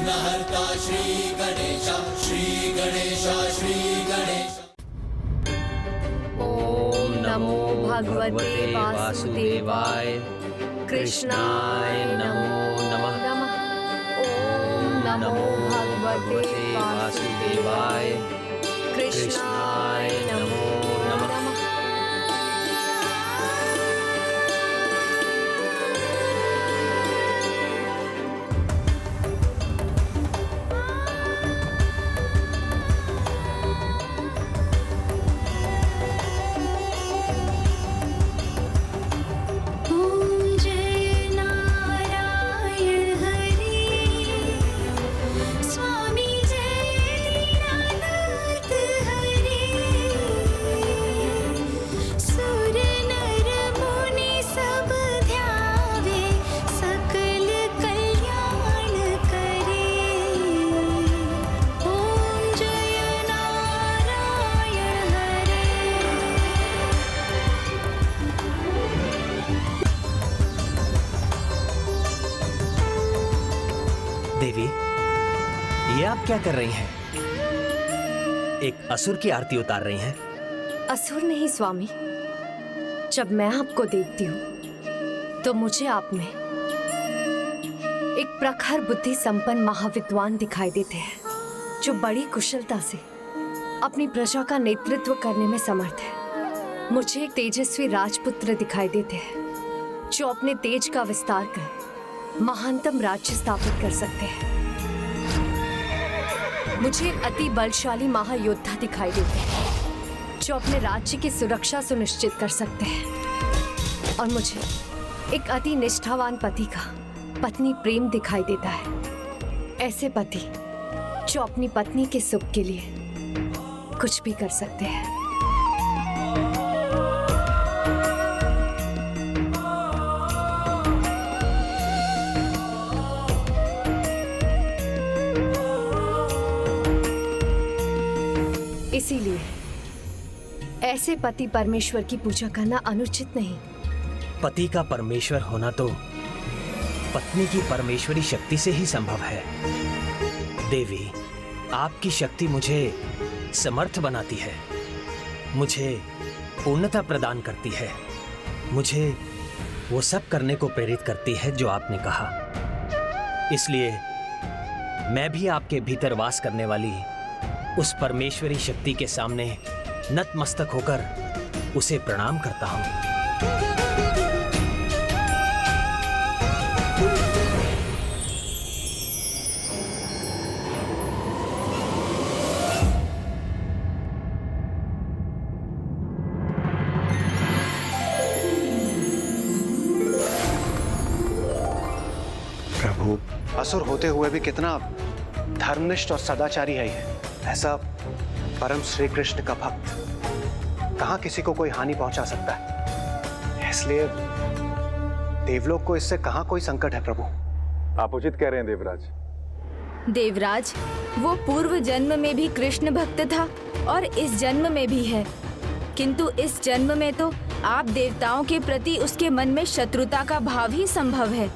विघ्नहर्ता श्री गणेश, श्री गणेश, श्री गणेश। ओम नमो भगवते वासुदेवाय कृष्णाय नमो नमः। ओम नमो भगवते वासुदेवाय कृष्णाय नमो नमः। देवी, ये आप क्या कर रही हैं? एक असुर की आरती उतार रही हैं? असुर नहीं स्वामी, जब मैं आपको देखती हूँ तो मुझे आप में एक प्रखर बुद्धि संपन्न महाविद्वान दिखाई देते हैं, जो बड़ी कुशलता से अपनी प्रजा का नेतृत्व करने में समर्थ है। मुझे एक तेजस्वी राजपुत्र दिखाई देते हैं, जो अपने तेज का विस्तार कर महानतम राज्य स्थापित कर सकते हैं। मुझे एक अति बलशाली महायोद्धा दिखाई देते हैं, जो अपने राज्य की सुरक्षा सुनिश्चित कर सकते हैं। और मुझे एक अति निष्ठावान पति का पत्नी प्रेम दिखाई देता है। ऐसे पति जो अपनी पत्नी के सुख के लिए कुछ भी कर सकते हैं। इसीलिए ऐसे पति परमेश्वर की पूजा करना अनुचित नहीं। पति का परमेश्वर होना तो पत्नी की परमेश्वरी शक्ति से ही संभव है। देवी, आपकी शक्ति मुझे समर्थ बनाती है, मुझे पूर्णता प्रदान करती है, मुझे वो सब करने को प्रेरित करती है जो आपने कहा। इसलिए मैं भी आपके भीतर वास करने वाली उस परमेश्वरी शक्ति के सामने नतमस्तक होकर उसे प्रणाम करता हूं। प्रभु, असुर होते हुए भी कितना धर्मनिष्ठ और सदाचारी है ये। ऐसा परम श्री कृष्ण का भक्त कहां किसी को कोई हानि पहुंचा सकता है। इसलिए देवलोक को इससे कहां कोई संकट है। प्रभु, आप उचित कह रहे हैं देवराज। देवराज, वो पूर्व जन्म में भी कृष्ण भक्त था और इस जन्म में भी है, किंतु इस जन्म में तो आप देवताओं के प्रति उसके मन में शत्रुता का भाव ही संभव है।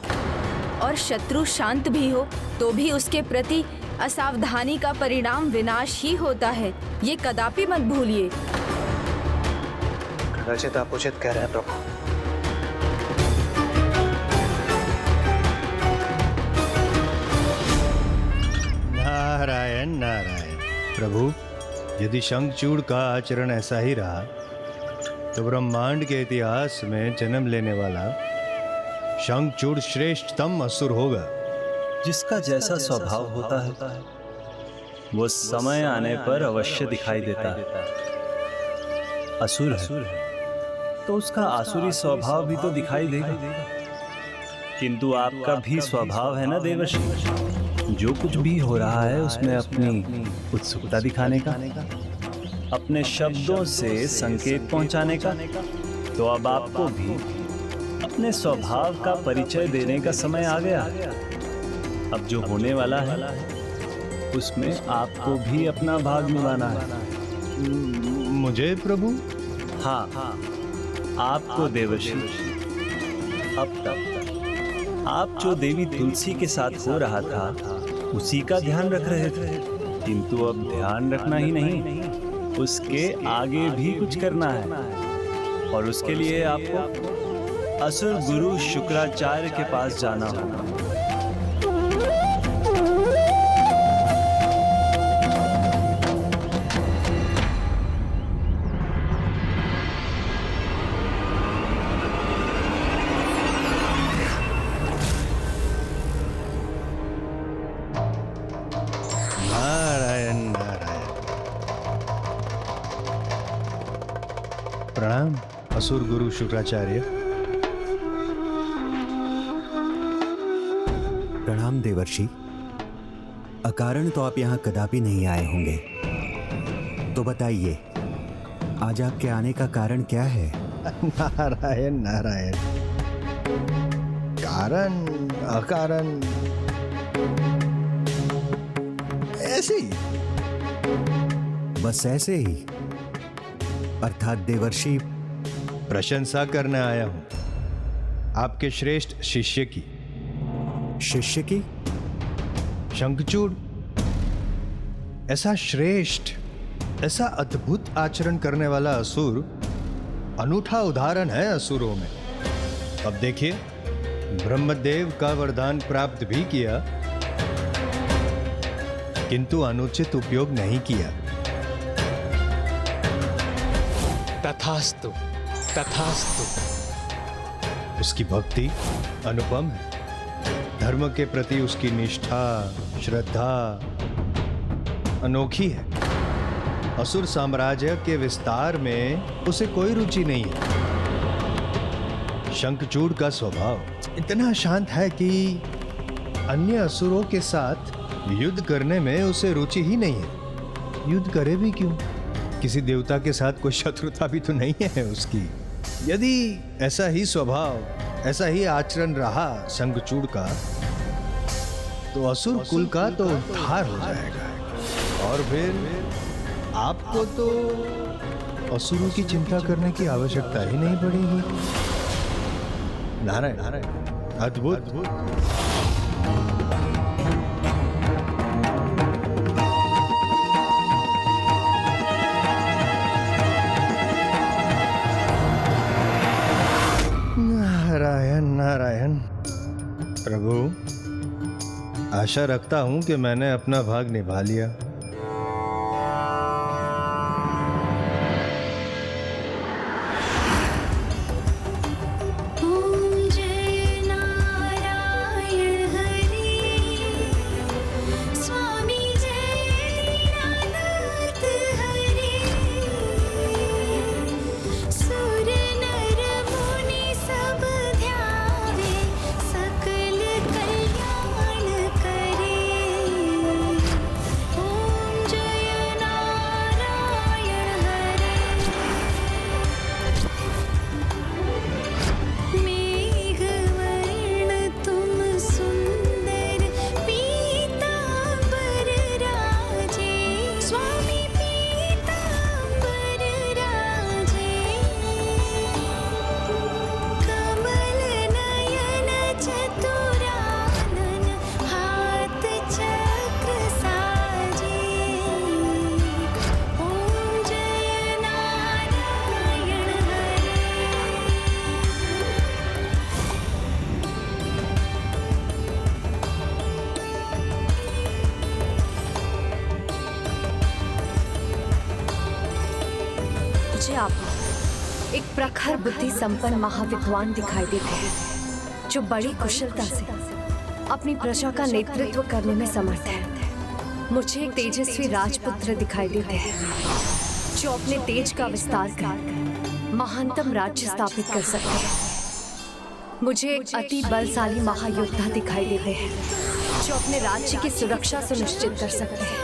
और शत्रु शांत भी हो तो भी उसके प्रति असावधानी का परिणाम विनाश ही होता है। ये कदापि मत भूलिए। कदाचित आप उचित कह रहे हैं प्रभु। नारायण नारायण। प्रभु, यदि शंखचूड़ का आचरण ऐसा ही रहा तो ब्रह्मांड के इतिहास में जन्म लेने वाला शंखचूड़ श्रेष्ठतम असुर होगा। जिसका जैसा स्वभाव होता है वो समय आने पर अवश्य दिखाई देता है। असुर है तो उसका आसुरी स्वभाव भी तो दिखाई देगा। किंतु आपका भी स्वभाव है ना देवर्षि, जो कुछ भी हो रहा है उसमें अपनी उत्सुकता दिखाने का, अपने शब्दों से संकेत पहुंचाने का। तो अब आपको भी अपने स्वभाव का परिचय देने का समय आ गया। अब जो होने वाला है उसमें आपको भी अपना भाग निभाना है। मुझे प्रभु? हाँ, आपको देवर्षि। अब तक आप जो देवी तुलसी के साथ हो रहा था उसी का ध्यान रख रहे थे, किंतु अब ध्यान रखना ही नहीं, उसके आगे भी कुछ करना है। और उसके लिए आपको असुर गुरु शुक्राचार्य के पास जाना होगा। नारायण नारायण। प्रणाम असुर गुरु शुक्राचार्य। प्रणाम देवर्षि। अकारण तो आप यहाँ कदापि नहीं आए होंगे, तो बताइए आज आपके आने का कारण क्या है? नारायण नारायण। कारण अकारण ऐसे ही, बस ऐसे ही? अर्थात देवर्षि, प्रशंसा करने आया हूं आपके श्रेष्ठ शिष्य की। शिष्य की? शंखचूड़ ऐसा श्रेष्ठ, ऐसा अद्भुत आचरण करने वाला असुर अनूठा उदाहरण है असुरों में। अब देखिए, ब्रह्मदेव का वरदान प्राप्त भी किया, किंतु अनुचित उपयोग नहीं किया। तथास्तु, तथास्तु। उसकी भक्ति अनुपम है। धर्म के प्रति उसकी निष्ठा, श्रद्धा अनोखी है। असुर साम्राज्य के विस्तार में उसे कोई रुचि नहीं है। शंखचूड़ का स्वभाव इतना शांत है कि अन्य असुरों के साथ युद्ध करने में उसे रुचि ही नहीं है। युद्ध करे भी क्यों? किसी देवता के साथ कोई शत्रुता भी तो नहीं है उसकी। यदि ऐसा ही स्वभाव, ऐसा ही आचरण रहा शंखचूड़ का, तो असुर कुल का तो उद्धार हो जाएगा। और फिर आपको तो असुरों की चिंता करने की आवश्यकता ही नहीं पड़ेगी। नारायण नारायण, अद्भुत। नारायण नारायण। प्रभु, आशा रखता हूं कि मैंने अपना भाग निभा लिया। आप एक प्रखर बुद्धि संपन्न महाविद्वान दिखाई देते हैं, जो बड़ी कुशलता से अपनी प्रजा का नेतृत्व करने में समर्थ है। मुझे एक तेजस्वी राजपुत्र दिखाई देते हैं, जो अपने तेज का विस्तार कर महानतम राज्य स्थापित कर सकते हैं। मुझे एक अति बलशाली महायोद्धा दिखाई देते हैं, जो अपने राज्य की सुरक्षा सुनिश्चित कर सकते हैं।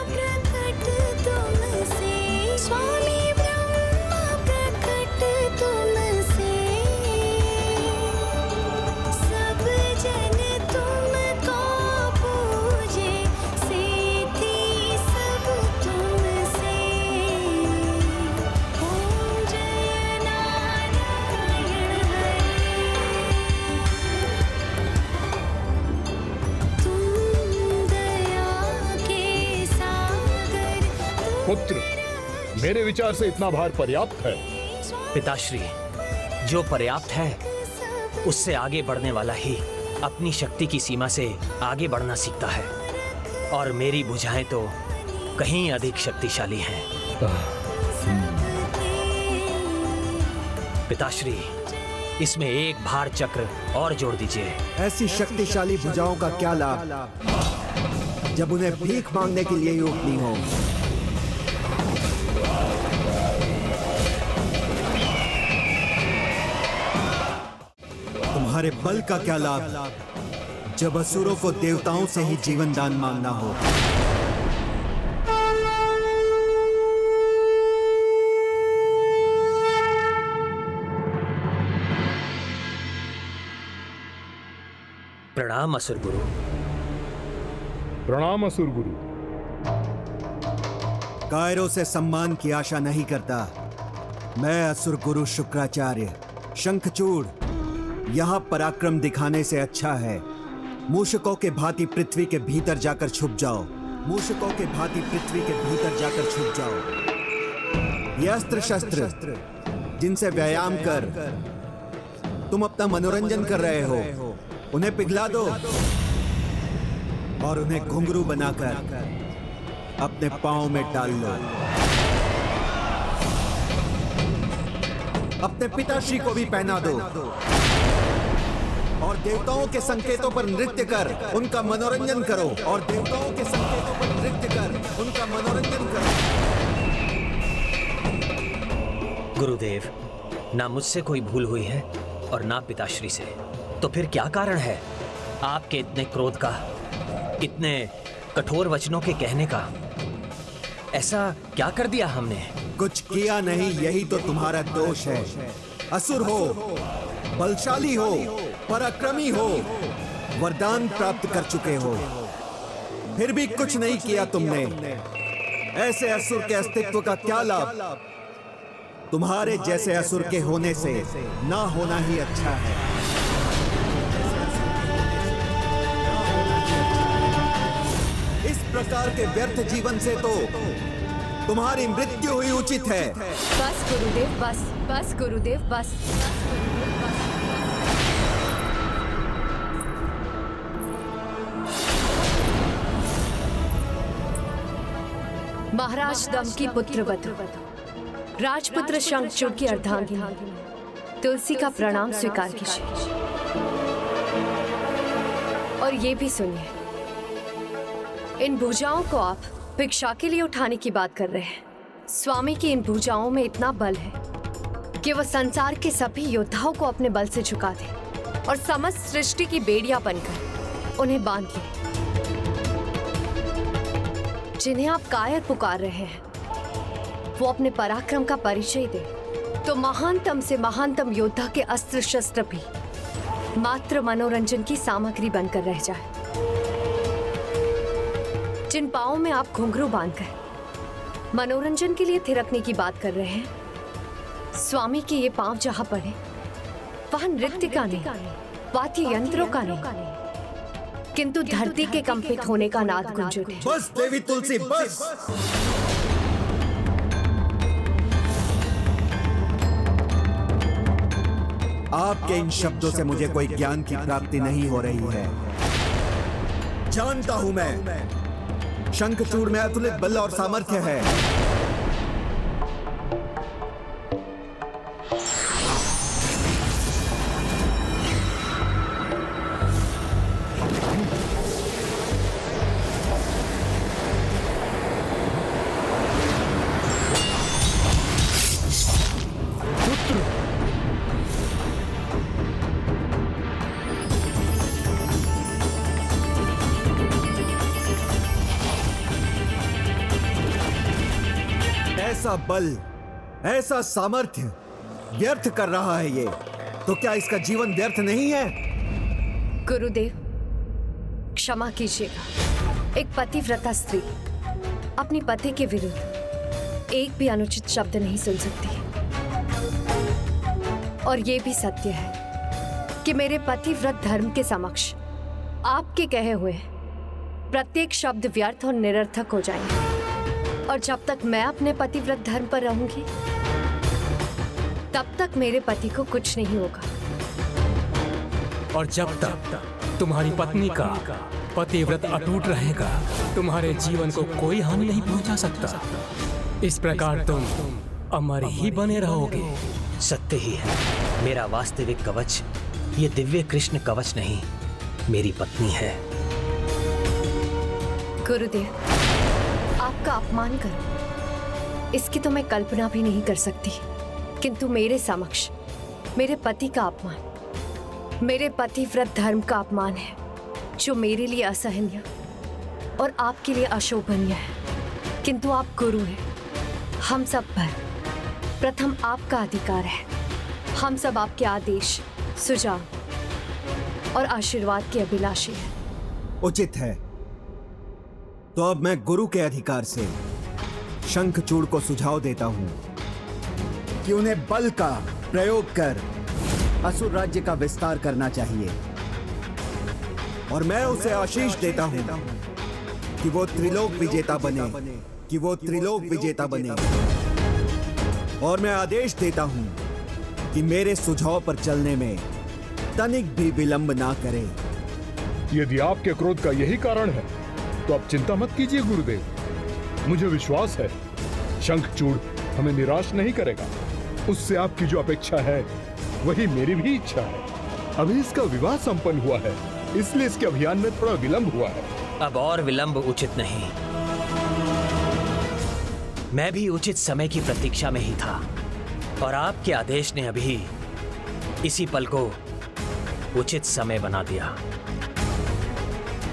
पुत्र, मेरे विचार से इतना भार पर्याप्त है। पिताश्री, जो पर्याप्त है उससे आगे बढ़ने वाला ही अपनी शक्ति की सीमा से आगे बढ़ना सीखता है, और मेरी भुजाएं तो कहीं अधिक शक्तिशाली हैं। पिताश्री, इसमें एक भार चक्र और जोड़ दीजिए। ऐसी शक्तिशाली भुजाओं का क्या लाभ जब उन्हें भीख मांगने के लिए ही उठनी हो। तुम्हारे बल का क्या लाभ जब असुरों को देवताओं से ही जीवन दान मांगना हो। प्रणाम असुर गुरु। प्रणाम असुर गुरु। कायरों से सम्मान की आशा नहीं करता। मैं असुर गुरु शुक्राचार्य शंखचूड़ यहाँ पराक्रम दिखाने से अच्छा है मूषकों के भांति पृथ्वी के भीतर जाकर छुप जाओ। मूषकों के भांति पृथ्वी के भीतर जाकर छुप जाओ। ये अस्त्र शस्त्र जिनसे व्यायाम कर तुम अपना मनोरंजन कर रहे हो, उन्हें पिघला दो और उन्हें घुंघरू बनाकर अपने पांव में डाल लो। अपने पिताश्री को भी पहना दो और देवताओं के संकेतों पर नृत्य कर उनका मनोरंजन करो। और देवताओं के संकेतों पर नृत्य कर उनका मनोरंजन करो। गुरुदेव, ना मुझसे कोई भूल हुई है और ना पिताश्री से, तो फिर क्या कारण है आपके इतने क्रोध का, इतने कठोर वचनों के कहने का? ऐसा क्या कर दिया हमने? कुछ किया नहीं, यही तो तुम्हारा दोष है। असुर हो, बलशाली हो, पराक्रमी हो, वरदान प्राप्त कर चुके हो, फिर भी कुछ नहीं किया तुमने। ऐसे असुर के अस्तित्व का क्या लाभ? तुम्हारे जैसे असुर के होने से ना होना ही अच्छा है। इस प्रकार के व्यर्थ जीवन से तो तुम्हारी मृत्यु हुई उचित है। बस गुरुदेव, बस गुरुदेव, बस। महाराज दम की पुत्रवधू, राजपुत्र शंखचूड़ की अर्धांगिनी तुलसी का प्रणाम स्वीकार कीजिए। और ये भी सुनिए, इन भुजाओं को आप भिक्षा के लिए उठाने की बात कर रहे हैं। स्वामी की इन भुजाओं में इतना बल है कि वह संसार के सभी योद्धाओं को अपने बल से झुका दे और समस्त सृष्टि की बेड़ियां बनकर उन्हें बांध ले। जिन्हें आप कायर पुकार रहे हैं, वो अपने पराक्रम का परिचय दे, तो महानतम से महानतम योद्धा के अस्त्र शस्त्र भी मात्र मनोरंजन की सामग्री बनकर रह जाए। जिन पांवों में आप घुंघरू बांधकर मनोरंजन के लिए थिरकने की बात कर रहे हैं, स्वामी के ये पांव जहां पड़े वहां नृत्य का नहीं, वाद्य यंत्रों का नहीं, किंतु धरती के कंपित होने का नाद गूंज उठे। बस देवी तुलसी, बस। आपके इन शब्दों से मुझे कोई ज्ञान की प्राप्ति नहीं हो रही है। जानता हूं मैं, शंखचूड़ में अतुलित बल और सामर्थ्य है। ऐसा बल, ऐसा सामर्थ्य व्यर्थ कर रहा है ये, तो क्या इसका जीवन व्यर्थ नहीं है? गुरुदेव, क्षमा कीजिएगा। एक पतिव्रता स्त्री अपनी पति के विरुद्ध एक भी अनुचित शब्द नहीं सुन सकती। और ये भी सत्य है कि मेरे पतिव्रत धर्म के समक्ष आपके कहे हुए प्रत्येक शब्द व्यर्थ और निरर्थक हो जाएंगे। और जब तक मैं अपने पतिव्रत धर्म पर रहूंगी तब तक मेरे पति को कुछ नहीं होगा। और जब तक तुम्हारी पत्नी का पतिव्रत अटूट रहेगा, तुम्हारे जीवन को कोई हानि नहीं पहुंचा सकता। इस प्रकार तुम अमर ही बने रहोगे। सत्य ही है, मेरा वास्तविक कवच ये दिव्य कृष्ण कवच नहीं, मेरी पत्नी है। गुरुदेव, आपका अपमान करो, इसकी तो मैं कल्पना भी नहीं कर सकती, किंतु मेरे समक्ष मेरे पति का अपमान, मेरे पतिव्रत धर्म का अपमान है, जो मेरे लिए असहनीय और आपके लिए अशोभनीय है। किंतु आप गुरु हैं, हम सब पर प्रथम आपका अधिकार है। हम सब आपके आदेश, सुझाव और आशीर्वाद के अभिलाषी हैं। उचित है। तो अब मैं गुरु के अधिकार से शंखचूड़ को सुझाव देता हूं कि उन्हें बल का प्रयोग कर असुर राज्य का विस्तार करना चाहिए, और मैं उसे आशीष देता हूं कि वो त्रिलोक विजेता बने, और मैं आदेश देता हूं कि मेरे सुझाव पर चलने में तनिक भी विलंब ना करे। यदि आपके क्रोध का यही कारण है तो आप चिंता मत कीजिए गुरुदेव। मुझे विश्वास है शंखचूड़ हमें निराश नहीं करेगा। उससे आपकी जो अपेक्षा है वही मेरी भी इच्छा है। अभी इसका विवाह संपन्न हुआ है, इसलिए इसके अभियान में थोड़ा विलंब हुआ है। अब और विलंब उचित नहीं। मैं भी उचित समय की प्रतीक्षा में ही था, और आपके आदेश ने अभी इसी पल को उचित समय बना दिया।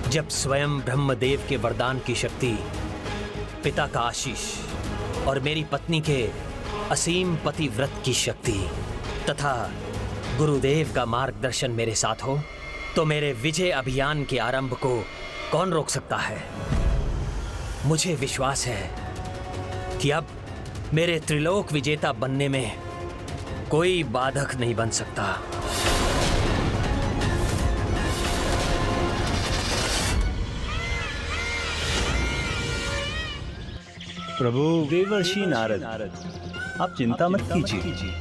जब स्वयं ब्रह्मदेव के वरदान की शक्ति, पिता का आशीष और मेरी पत्नी के असीम पतिव्रत की शक्ति तथा गुरुदेव का मार्गदर्शन मेरे साथ हो, तो मेरे विजय अभियान के आरंभ को कौन रोक सकता है। मुझे विश्वास है कि अब मेरे त्रिलोक विजेता बनने में कोई बाधक नहीं बन सकता। प्रभु देवर्षि नारद, आप चिंता मत कीजिए।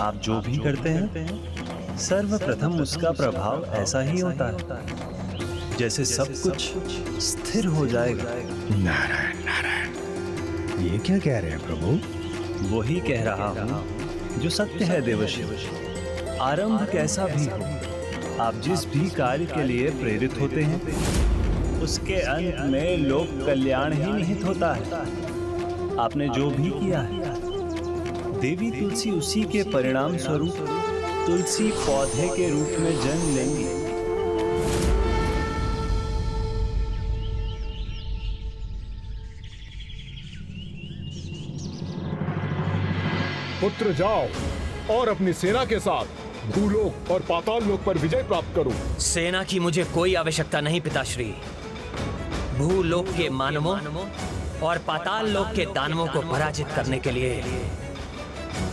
आप जो भी करते हैं सर्वप्रथम उसका प्रभाव ऐसा ही होता है जैसे सब कुछ स्थिर हो जाएगा। नारायण नारायण, ये क्या कह रहे हैं प्रभु? वही कह रहा हूँ जो सत्य है देवर्षि। आरंभ कैसा भी हो, आप जिस भी कार्य के लिए प्रेरित होते हैं उसके अंत में लोक कल्याण ही निहित होता है। आपने जो भी किया है, देवी तुलसी उसी के परिणाम स्वरूप तुलसी पौधे के रूप में जन्म लेंगी। पुत्र जाओ और अपनी सेना के साथ भूलोक और पाताल लोक पर विजय प्राप्त करो। सेना की मुझे कोई आवश्यकता नहीं पिताश्री। भूलोक के मानवों और पाताल लोक के दानवों को पराजित करने के लिए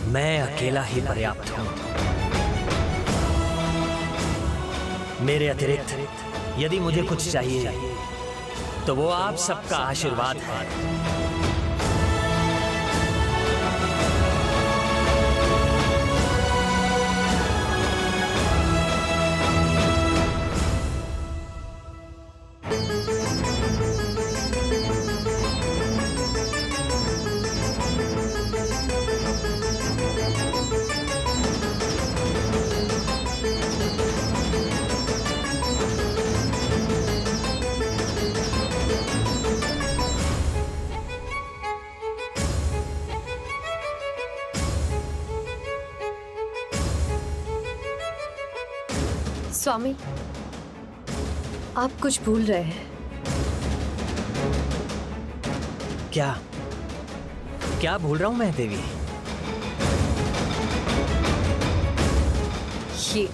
मैं अकेला ही पर्याप्त हूं। मेरे अतिरिक्त यदि मुझे कुछ चाहिए तो वो आप सबका आशीर्वाद है। स्वामी, आप कुछ भूल रहे हैं। क्या क्या भूल रहा हूं मैं देवी? ये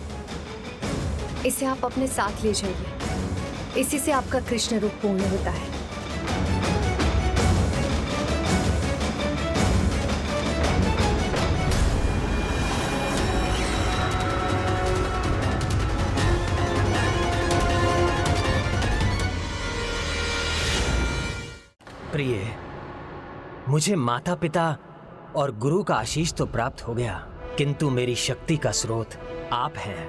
इसे आप अपने साथ ले जाइए, इसी से आपका कृष्ण रूप पूर्ण होता है। प्रिय, मुझे माता पिता और गुरु का आशीष तो प्राप्त हो गया, किंतु मेरी शक्ति का स्रोत आप हैं।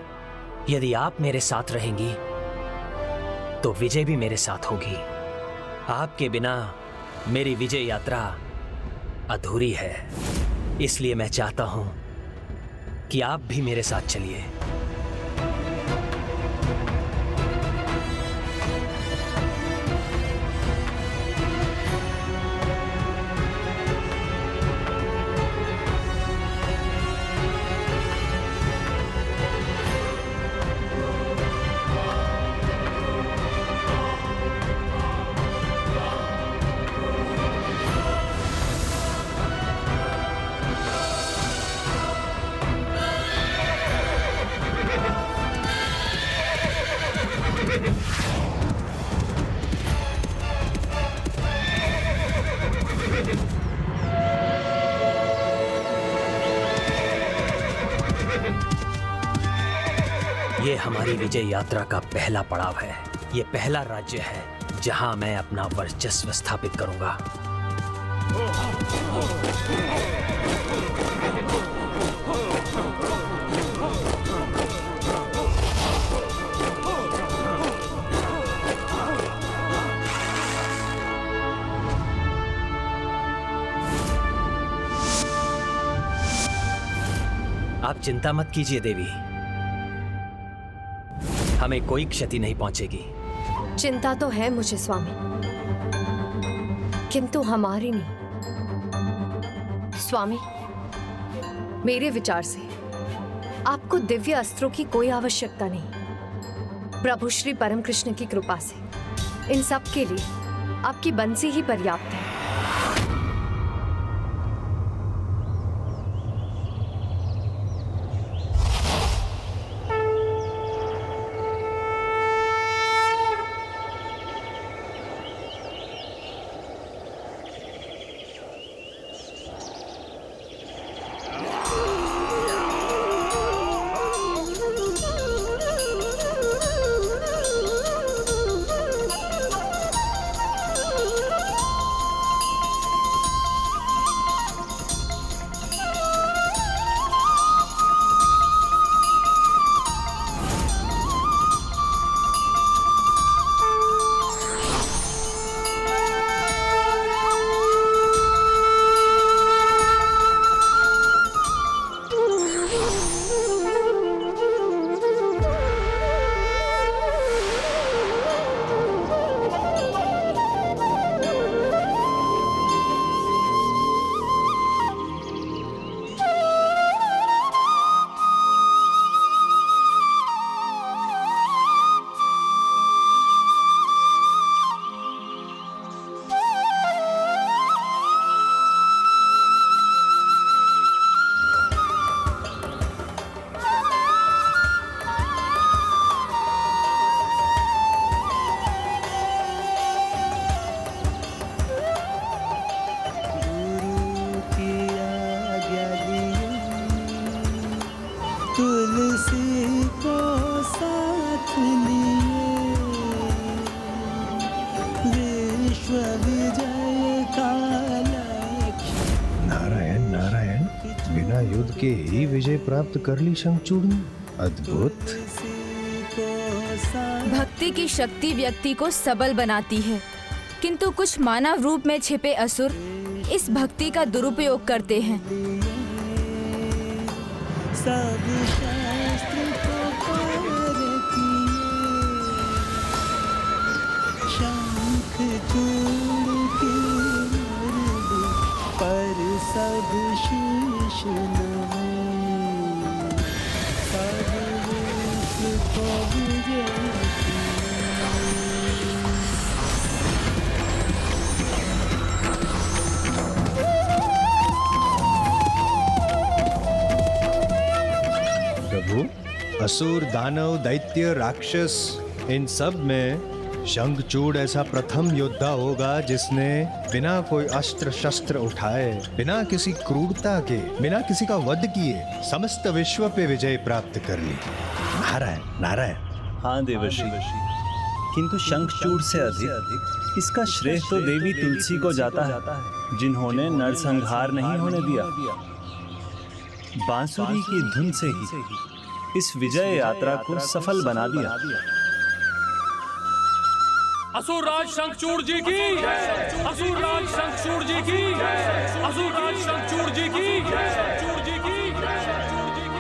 यदि आप मेरे साथ रहेंगी तो विजय भी मेरे साथ होगी। आपके बिना मेरी विजय यात्रा अधूरी है। इसलिए मैं चाहता हूं कि आप भी मेरे साथ चलिए। ये हमारी विजय यात्रा का पहला पड़ाव है। ये पहला राज्य है जहां मैं अपना वर्चस्व स्थापित करूंगा। आप चिंता मत कीजिए देवी, हमें कोई क्षति नहीं पहुंचेगी। चिंता तो है मुझे स्वामी, किंतु हमारी नहीं। स्वामी, मेरे विचार से आपको दिव्य अस्त्रों की कोई आवश्यकता नहीं। प्रभु श्री परम कृष्ण की कृपा से इन सब के लिए आपकी बंसी ही पर्याप्त है। नारायण नारायण, बिना युद्ध के ही विजय प्राप्त कर ली शंखचूड़ ने। अद्भुत। भक्ति की शक्ति व्यक्ति को सबल बनाती है, किंतु कुछ मानव रूप में छिपे असुर इस भक्ति का दुरुपयोग करते हैं। प्रभु, असुर, दानव, दैत्य, राक्षस, इन सब में शंखचूड़ ऐसा प्रथम योद्धा होगा जिसने बिना कोई अस्त्र शस्त्र उठाए, बिना किसी क्रूरता के, बिना किसी का वध किए समस्त विश्व पे विजय प्राप्त कर ली। नारायण नारायण। हाँ देवर्षि, किंतु शंखचूड़ से अधिक इसका श्रेय तो देवी तुलसी को जाता है, जिन्होंने नरसंहार नहीं होने दिया। बांसुरी की धुन से ही इस विजय यात्रा को सफल बना दिया। असुरराज शंखचूड़ जी की, असुरराज शंखचूड़ जी की, असुरराज शंखचूड़ जी की, शंखचूड़ जी की, शंखचूड़ जी की।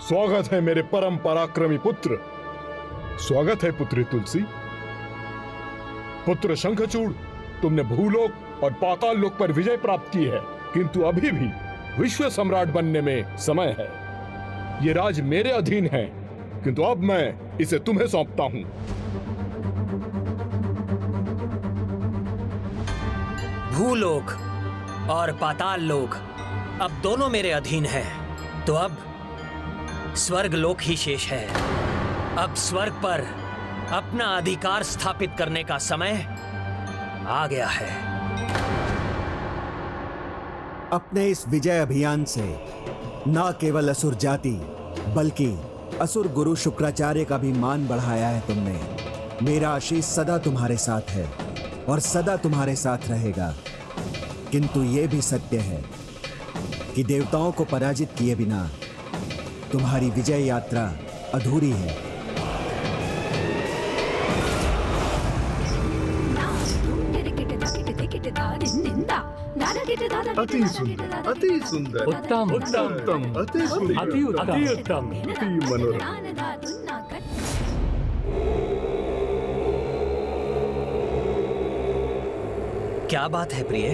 स्वागत है मेरे परम पराक्रमी पुत्र, स्वागत है पुत्री तुलसी। पुत्र शंखचूड़, तुमने भूलोक और पाताल लोक पर विजय प्राप्त की है, किंतु अभी भी विश्व सम्राट बनने में समय है। ये राज मेरे अधीन है, किंतु अब मैं इसे तुम्हें सौंपता हूं। भूलोक और पाताल लोक अब दोनों मेरे अधीन हैं, तो अब स्वर्ग लोक ही शेष है। अब स्वर्ग पर अपना अधिकार स्थापित करने का समय आ गया है। अपने इस विजय अभियान से न केवल असुर जाति बल्कि असुर गुरु शुक्राचार्य का भी मान बढ़ाया है तुमने। मेरा आशीष सदा तुम्हारे साथ है और सदा तुम्हारे साथ रहेगा। किंतु यह भी सत्य है कि देवताओं को पराजित किए बिना तुम्हारी विजय यात्रा अधूरी है। अति सुंदर, अति सुंदर, उत्तम, उत्तम, उत्तम, अति सुंदर, अति उत्तम, अति उत्तम, अति मनोरम। क्या बात है प्रिय?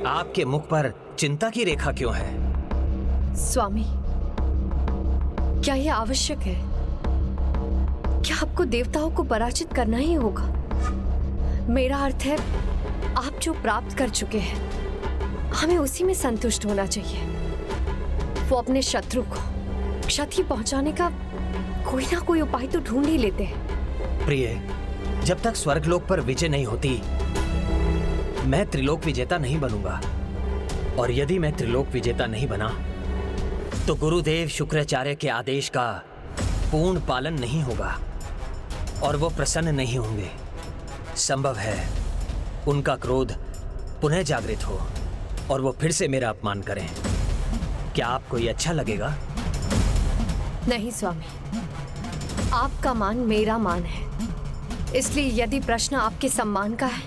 आपके मुख पर चिंता की रेखा क्यों है? स्वामी, क्या यह आवश्यक है? क्या आपको देवताओं को पराजित करना ही होगा? मेरा अर्थ है, आप जो प्राप्त कर चुके हैं हमें उसी में संतुष्ट होना चाहिए। वो अपने शत्रु को क्षति पहुंचाने का कोई ना कोई उपाय तो ढूंढ ही लेते हैं। प्रिय, जब तक स्वर्गलोक पर विजय नहीं होती, मैं त्रिलोक विजेता नहीं बनूंगा। और यदि मैं त्रिलोक विजेता नहीं बना, तो गुरुदेव शुक्राचार्य के आदेश का पूर्ण पालन नहीं होगा और वो प्रसन्न नहीं होंगे। संभव है उनका क्रोध पुनः जागृत हो और वो फिर से मेरा अपमान करें। क्या आपको ये अच्छा लगेगा? नहीं स्वामी, आपका मान मेरा मान है। इसलिए यदि प्रश्न आपके सम्मान का है,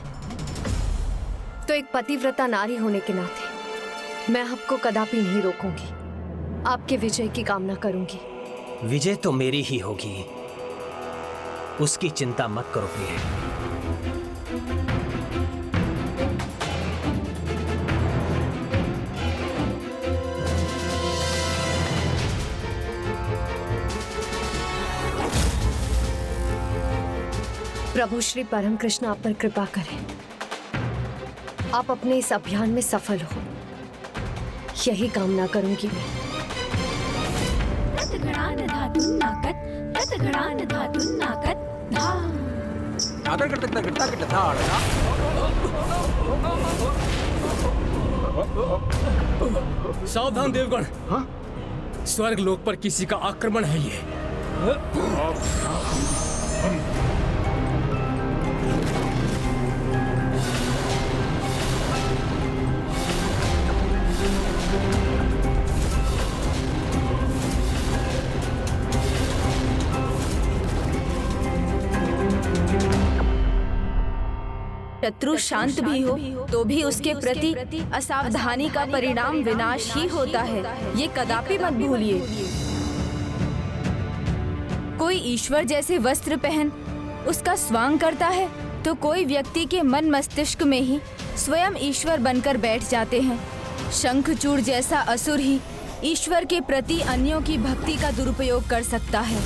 तो एक पतिव्रता नारी होने के नाते मैं आपको कदापि नहीं रोकूंगी। आपके विजय की कामना करूंगी। विजय तो मेरी ही होगी, उसकी चिंता मत करो प्रिय। प्रभु श्री परम कृष्ण आप पर कृपा करें। आप अपने इस अभियान में सफल हो, यही कामना करूंगी मैं। सावधान देवगण, स्वर्ग लोक पर किसी का आक्रमण है ये। शत्रु शांत भी हो तो भी उसके प्रति असावधानी का परिणाम विनाश ही होता है, ये कदापि मत भूलिए। कोई ईश्वर जैसे वस्त्र पहन उसका स्वांग करता है, तो कोई व्यक्ति के मन मस्तिष्क में ही स्वयं ईश्वर बनकर बैठ जाते हैं। शंखचूड़ जैसा असुर ही ईश्वर के प्रति अन्यों की भक्ति का दुरुपयोग कर सकता है।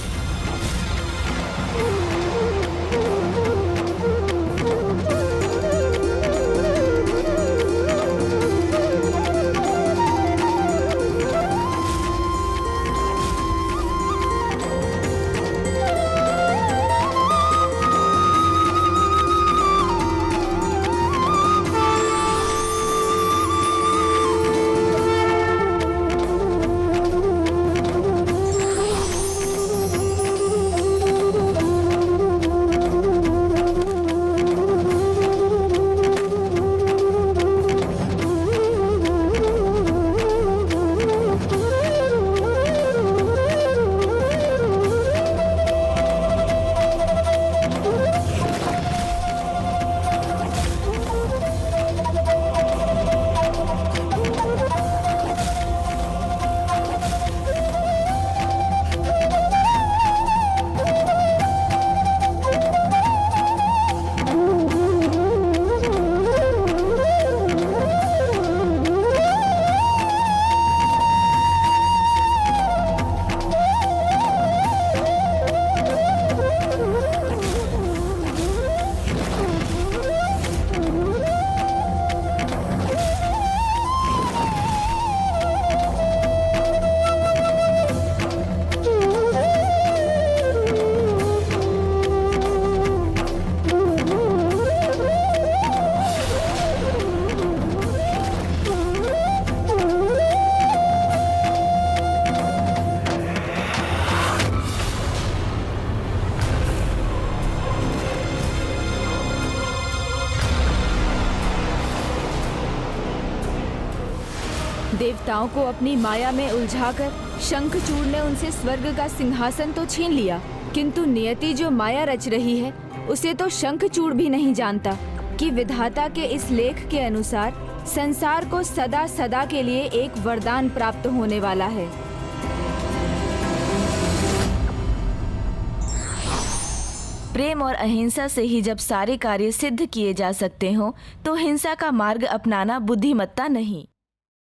देवताओं को अपनी माया में उलझाकर शंखचूड़ ने उनसे स्वर्ग का सिंहासन तो छीन लिया, किंतु नियति जो माया रच रही है उसे तो शंखचूड़ भी नहीं जानता कि विधाता के इस लेख के अनुसार संसार को सदा सदा के लिए एक वरदान प्राप्त होने वाला है। प्रेम और अहिंसा से ही जब सारे कार्य सिद्ध किए जा सकते हो तो हिंसा का मार्ग अपनाना बुद्धिमत्ता नहीं।